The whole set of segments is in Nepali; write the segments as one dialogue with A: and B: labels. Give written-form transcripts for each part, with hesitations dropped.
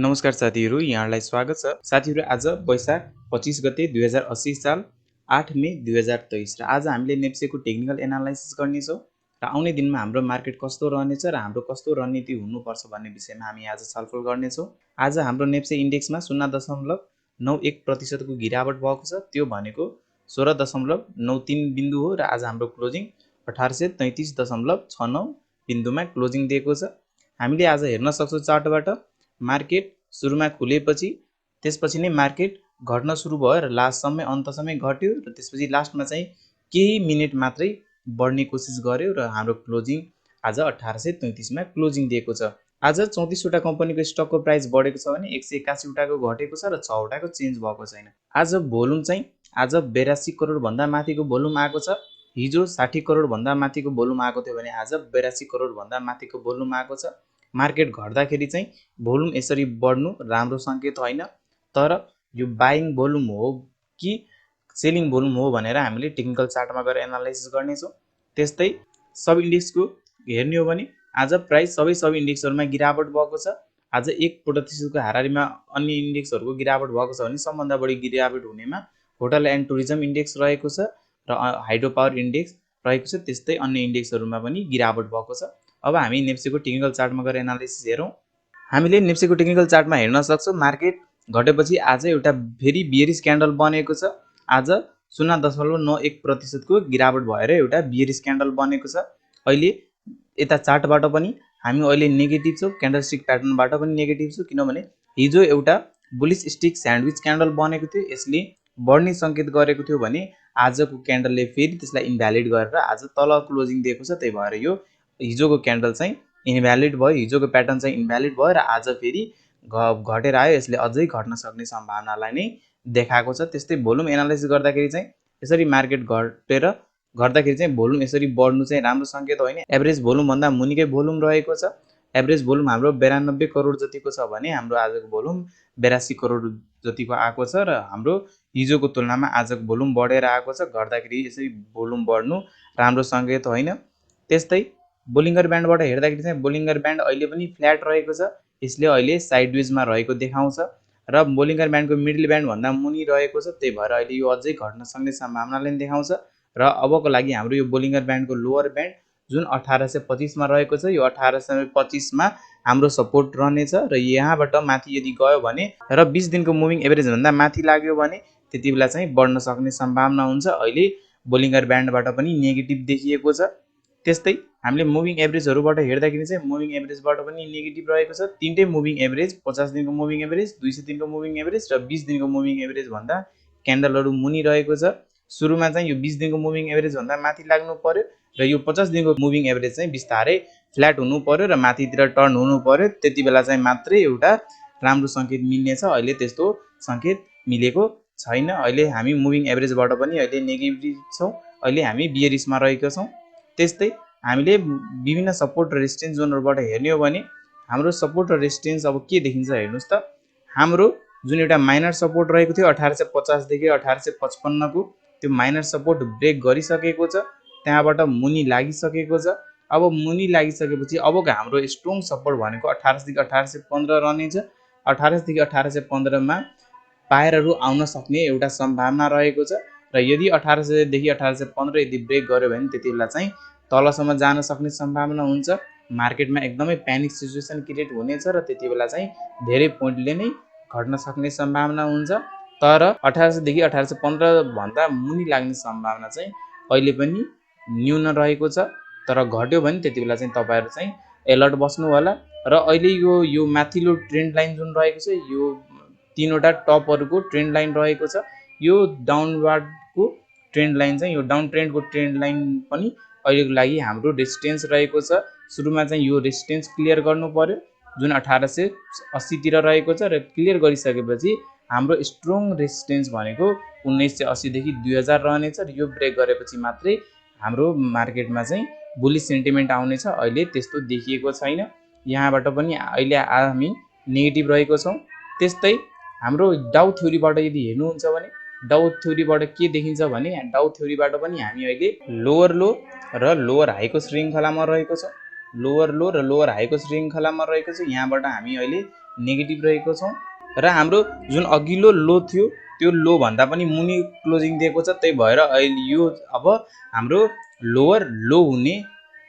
A: नमस्कार साथीहरु, यहाँलाई स्वागत छ। साथीहरु, आज वैशाख 25 गते 2080 साल 8 मे 2023 र आज हामीले नेप्सेको टेक्निकल एनालाइसिस गर्नेछौँ र आउने दिनमा हाम्रो मार्केट कस्तो रहनेछ र हाम्रो कस्तो रणनीति हुनुपर्छ भन्ने विषयमा हामी आज छलफल गर्नेछौँ। आज हाम्रो नेप्से इन्डेक्समा 0.91% को गिरावट भएको छ। त्यो भनेको 16.93 बिन्दु हो र आज हाम्रो क्लोजिङ 1833.69 बिन्दुमा क्लोजिङ दिएको छ। हामीले आज हेर्न सक्छौं चार्टबाट मार्केट सुरुमा खुलेपछि त्यसपछि नै मार्केट घट्न सुरु भयो र लास्टसम्म अन्तसम्म घट्यो र त्यसपछि लास्टमा चाहिँ केही मिनेट मात्रै बढ्ने कोसिस गर्यो र हाम्रो क्लोजिङ आज 1833 मा क्लोजिङ दिएको छ। आज 34 वटा कम्पनीको स्टकको प्राइस बढेको छ भने 181 वटाको घटेको छ र 6 वटाको चेन्ज भएको छैन। आज भोल्युम चाहिँ आज 82 करोड भन्दा माथिको भोल्युम आएको छ। हिजो 60 करोड भन्दा माथिको भोल्युम आएको थियो भने आज 82 करोड भन्दा माथिको भोल्युम आएको छ। मार्केट घट्दाखेरि चाहिँ भोल्युम यसरी बढ्नु राम्रो संकेत होइन, तर यो बाइङ भोल्युम हो कि सेलिङ भोल्युम हो भनेर हामीले टेक्निकल चार्टमा गएर एनालाइसिस गर्नेछौँ। त्यस्तै सब इन्डेक्सको हेर्ने हो भने आज प्राइस सबै सब इन्डेक्सहरुमा गिरावट भएको छ। आज 1% को हाराहारीमा अन्य इन्डेक्सहरुको गिरावट भएको छ भने सबभन्दा बढी गिरावट हुनेमा होटल एन्ड टुरिज्म इन्डेक्स रहेको छ र हाइड्रो पावर इन्डेक्स रहेको छ। त्यस्तै अन्य इन्डेक्सहरुमा पनि गिरावट भएको छ। अब हामी नेप्सेको टेक्निकल चार्टमा गएर एनालाइसिस हेरौँ। हामीले नेप्सेको टेक्निकल चार्टमा हेर्न सक्छौं मार्केट घटेपछि आज एउटा फेरि बियरिश क्यान्डल बनेको छ। आज 0.91% को गिरावट भएर एउटा बियरिश क्यान्डल बनेको छ। अहिले यता चार्टबाट पनि हामी अहिले नेगेटिभ छौं, क्यान्डलस्टिक प्याटर्नबाट पनि नेगेटिभ छौं, किनभने हिजो एउटा बुलिश स्टिक स्यान्डविच क्यान्डल बनेको थियो। यसले बढ्ने संकेत गरेको थियो भने आजको क्यान्डलले फेरि त्यसलाई इन्भ्यालिड गरेर आज तल क्लोजिङ दिएको छ। त्यही भएर यो हिजोको क्यान्डल चाहिँ इन्भ्यालिड भयो, हिजोको प्याटर्न चाहिँ इन्भ्यालिड भयो र आज फेरि घटेर आयो। यसले अझै घट्न सक्ने सम्भावनालाई नै देखाएको छ। त्यस्तै भोल्युम एनालाइसिस गर्दाखेरि चाहिँ यसरी मार्केट घट्दाखेरि चाहिँ भोल्युम यसरी बढ्नु चाहिँ राम्रो संकेत होइन। एभरेज भोल्युम भन्दा मुनिकै भोल्युम रहेको छ। एभरेज भोल्युम हाम्रो 92 करोड जतिको छ भने हाम्रो आजको भोल्युम 82 करोड जतिको आएको छ र हाम्रो हिजोको तुलनामा आजको भोल्युम बढेर आएको छ। घट्दाखेरि यसरी भोल्युम बढ्नु राम्रो संकेत होइन। त्यस्तै बोलिङ्गर ब्यान्डबाट हेर्दाखेरि चाहिँ बोलिङ्गर ब्यान्ड अहिले पनि फ्ल्याट रहेको छ। यसले अहिले साइडवेजमा रहेको देखाउँछ र बोलिङ्गर ब्यान्डको मिडल ब्यान्ड भन्दा मुनि रहेको छ। त्यही भएर अहिले यो अझै घट्न सक्ने सम्भावनाले देखाउँछ र अबको लागि हाम्रो यो बोलिङ्गर ब्यान्डको लोअर ब्यान्ड जुन 1825 मा रहेको छ, यो 1825 मा हाम्रो सपोर्ट रहनेछ र यहाँबाट माथि यदि गयो भने र 20 दिनको मुभिङ एभरेज भन्दा माथि लाग्यो भने त्यतिबेला चाहिँ बढ्न सक्ने सम्भावना हुन्छ। अहिले बोलिङ्गर ब्यान्डबाट पनि नेगेटिभ देखिएको छ। त्यस्तै हामीले मुभिङ एभरेजहरुबाट हेर्दाखेरि चाहिँ मुभिङ एभरेजबाट पनि नेगेटिभ रहेको छ। तीनटै मुभिङ एभरेज 50 दिनको मुभिङ एभरेज, 200 दिनको मुभिङ एभरेज र 20 दिनको मुभिङ एभरेज भन्दा क्यान्डलहरु मुनि रहेको छ। सुरुमा चाहिँ यो 20 दिनको मुभिङ एभरेज भन्दा माथि लाग्नु पर्यो र यो 50 दिनको मुभिङ एभरेज चाहिँ बिस्तारै फ्ल्याट हुनु पर्यो र माथितिर टर्न हुनु पर्यो। त्यतिबेला चाहिँ मात्रै एउटा राम्रो संकेत मिल्नेछ। अहिले त्यस्तो संकेत मिलेको छैन। अहिले हामी मुभिङ एभरेजबाट पनि अहिले नेगेटिभ छौं। अहिले हामी बियरिशमा रहेका छौं। त्यस्तै हामीले विभिन्न सपोर्ट र रेजिस्टेन्स जोनहरुबाट हेर्ने हो भने हाम्रो सपोर्ट र रेजिस्टेन्स अब के देखिन्छ हेर्नुस् त। हाम्रो जुन एउटा माइनर सपोर्ट रहेको थियो 1850 देखि 1855 को, त्यो माइनर सपोर्ट ब्रेक गरिसकेको छ। त्यहाँबाट मुनि लागिसकेको छ। अब मुनि लागिसकेपछि अबको हाम्रो स्ट्रङ सपोर्ट भनेको 1800 देखि 1815 रहनेछ। 1800 देखि 1815 मा पायरहरु आउन सक्ने एउटा सम्भावना रहेको छ र यदि 1800 देखि 1815 यदि ब्रेक गर्यो भने त्यतिबेला चाहिँ तलसम्म जान सक्ने सम्भावना हुन्छ। मार्केटमा एकदमै प्यानिक सिचुएसन क्रिएट हुनेछ र त्यतिबेला चाहिँ धेरै पोइन्टले नै घट्न सक्ने सम्भावना हुन्छ। तर 1800 देखि 1815 भन्दा मुनि लाग्ने सम्भावना चाहिँ अहिले पनि न्यून रहेको छ। तर घट्यो भने त्यतिबेला चाहिँ तपाईहरु चाहिँ अलर्ट बस्नु होला र अहिले यो माथिल्लो ट्रेन्ड लाइन जुन रहेको छ, यो तीनवटा टपहरुको ट्रेन्ड लाइन रहेको छ। यो डाउनवार्डको ट्रेन्ड लाइन चाहिँ यो डाउन ट्रेन्डको ट्रेन्ड लाइन पनि अहिलेको लागि हाम्रो रेजिस्टेन्स रहेको छ। सुरुमा चाहिँ यो रेजिस्टेन्स क्लियर गर्नु पर्यो जुन 1880 तिर रहेको छ र क्लियर गरिसकेपछि हाम्रो स्ट्रङ रेजिस्टेन्स भनेको 1980 देखि 2000 रहनेछ र यो ब्रेक गरेपछि मात्रै हाम्रो मार्केटमा चाहिँ बुलिश सेन्टिमेन्ट आउनेछ। अहिले त्यस्तो देखिएको छैन। यहाँबाट पनि अहिले हामी नेगेटिभ रहेको छौं। त्यस्तै हाम्रो डाउ थ्योरीबाट यदि हेर्नुहुन्छ भने डाउ थ्योरीबाट के देखिन्छ भने डाउ थ्योरीबाट पनि हामी अहिले लोअर लो र लोअर हाई को श्रृंखलामा रहेको छ। लोअर लो र लोअर हाई को श्रृंखलामा रहेको छ। यहाँबाट हामी अहिले नेगेटिभ रहेको छौँ र हाम्रो जुन अघिल्लो लो थियो त्यो लो भन्दा पनि मुनि क्लोजिङ दिएको छ। त्यही भएर अहिले यो अब हाम्रो लोवर लो हुने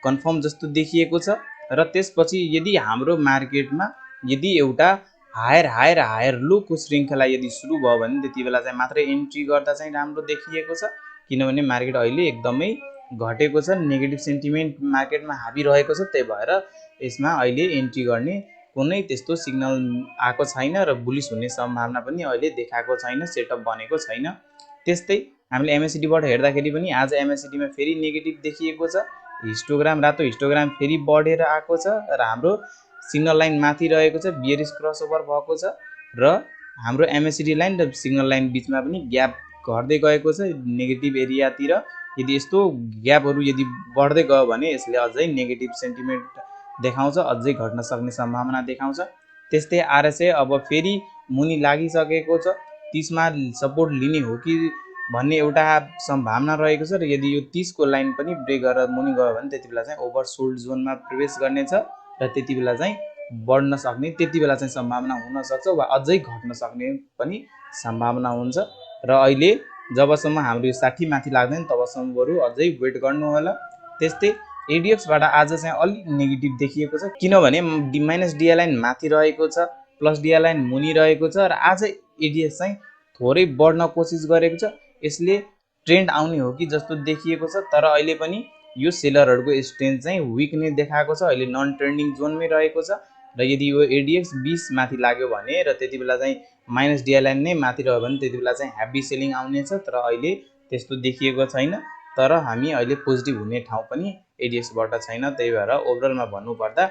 A: कन्फर्म जस्तो देखिएको छ र त्यसपछि यदि हाम्रो मार्केटमा यदि एउटा हायर लोको श्रृङ्खला यदि सुरु भयो भने त्यति बेला चाहिँ मात्रै एन्ट्री गर्दा चाहिँ राम्रो देखिएको छ, किनभने मार्केट अहिले एकदमै घटेको छ, नेगेटिभ सेन्टिमेन्ट मार्केटमा हाबी रहेको छ। त्यही भएर यसमा अहिले एन्ट्री गर्ने कुनै त्यस्तो सिग्नल आएको छैन र बुलिस हुने सम्भावना पनि अहिले देखाएको छैन, सेटअप बनेको छैन। त्यस्तै हामीले एमएसिडीबाट हेर्दाखेरि पनि आज एमएसिडीमा फेरि नेगेटिभ देखिएको छ, हिस्टोग्राम रातो हिस्टोग्राम फेरि बढेर आएको छ र हाम्रो सिग्नल लाइन माथि रहेको छ, बियरिश क्रसओभर भएको छ र हाम्रो एमएसिडी लाइन र सिग्नल लाइन बिचमा पनि ग्याप घट्दै गएको छ नेगेटिभ एरियातिर। यदि यस्तो ग्यापहरू यदि बढ्दै गयो भने यसले अझै नेगेटिभ सेन्टिमेन्ट देखाउँछ, अझै घट्न सक्ने सम्भावना देखाउँछ। त्यस्तै आरएसए अब फेरि मुनि लागिसकेको छ, 30 मा सपोर्ट लिने हो कि भन्ने एउटा सम्भावना रहेको छ र यदि यो 30 को लाइन पनि ब्रेक गरेर मुनि गयो भने त्यति बेला चाहिँ ओभरसोल्ड जोनमा प्रवेश गर्नेछ र त्यति बेला चाहिँ बढ्न सक्ने त्यति बेला चाहिँ सम्भावना हुन सक्छ वा अझै घट्न सक्ने पनि सम्भावना हुन्छ। र अहिले जबसम्म हाम्रो यो 60 माथि लाग्दैन तबसम्म बरु अझै वेट गर्नु होला। त्यस्तै एडिएक्सबाट आज चाहिँ अलिक नेगेटिभ देखिएको छ, किनभने माइनस डिए लाइन माथि रहेको छ, प्लस डिए लाइन मुनि रहेको छ र आज एडिएक्स चाहिँ थोरै बढ्न कोसिस गरेको छ। यसले ट्रेन्ड आउने हो कि जस्तो देखिएको छ, तर अहिले पनि यो सेलरहरूको स्ट्रेन्थ चाहिँ विक नै देखाएको छ, अहिले नन ट्रेन्डिङ जोनमै रहेको छ र यदि यो एडिएक्स 20 माथि लाग्यो भने र त्यति बेला चाहिँ माइनस डिए लाइन नै माथि रह्यो भने त्यति बेला चाहिँ हेभी सेलिङ आउनेछ, तर अहिले त्यस्तो देखिएको छैन। तर हामी अहिले पोजिटिभ हुने ठाउँ पनि एडिएक्सबाट छैन। त्यही भएर ओभरअलमा भन्नुपर्दा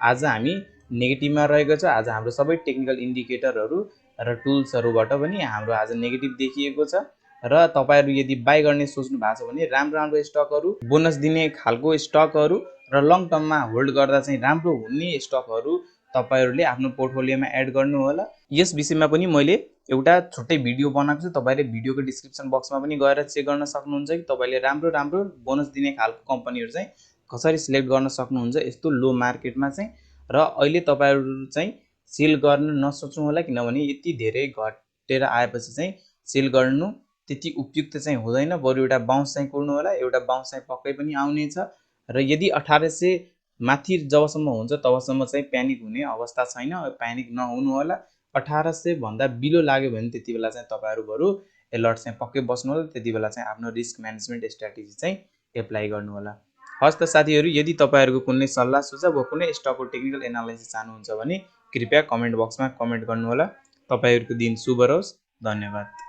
A: आज हामी नेगेटिभमा रहेको छ। आज हाम्रो सबै टेक्निकल इन्डिकेटरहरू र टुल्सहरूबाट पनि हाम्रो आज नेगेटिभ देखिएको छ र तपाईहरु यदि बाई गर्ने सोच्नु भएको छ भने राम्रो स्टकहरू, बोनस दिने खालको स्टकहरू र लङ टर्ममा होल्ड गर्दा चाहिँ राम्रो हुने स्टकहरू तपाईहरुले आफ्नो पोर्टफोलियोमा एड गर्नु होला। यस विषयमा पनि मैले एउटा छुट्टै भिडियो बनाएको छु, तपाईले भिडियोको डिस्क्रिप्सन बक्समा पनि गएर चेक गर्न सक्नुहुन्छ कि तपाईले राम्रो बोनस दिने खालको कम्पनीहरु चाहिँ कसरी सिलेक्ट गर्न सक्नुहुन्छ यस्तो लो मार्केटमा चाहिँ। र अहिले तपाईहरु चाहिँ सेल गर्न नसोच्नु होला, किनभने यति धेरै घटेर आएपछि चाहिँ सेल गर्नु त्यति उपयुक्त चाहिँ हुँदैन, बरु एउटा बाउन्स चाहिँ कुर्नु होला। एउटा बाउन्स चाहिँ पक्कै पनि आउनेछ र यदि 1800 माथि जबसम्म हुन्छ तबसम्म चाहिँ प्यानिक हुने अवस्था छैन, प्यानिक नहुनु होला। 1800 भन्दा बिलो लाग्यो भने त्यति बेला चाहिँ तपाईहरु बरु अलर्ट चाहिँ पक्कै बस्नु होला, त्यति बेला चाहिँ आफ्नो रिस्क म्यानेजमेन्ट स्ट्र्याटेजी चाहिँ एप्लाई गर्नु होला। हस् त साथीहरु, यदि तपाईहरुको कुनै सल्लाह सुझाव वा कुनै स्टकको टेक्निकल एनालाइसिस चाहनुहुन्छ भने कृपया कमेन्ट बक्समा कमेन्ट गर्नु होला। तपाईहरुको दिन शुभ रहोस्। धन्यवाद।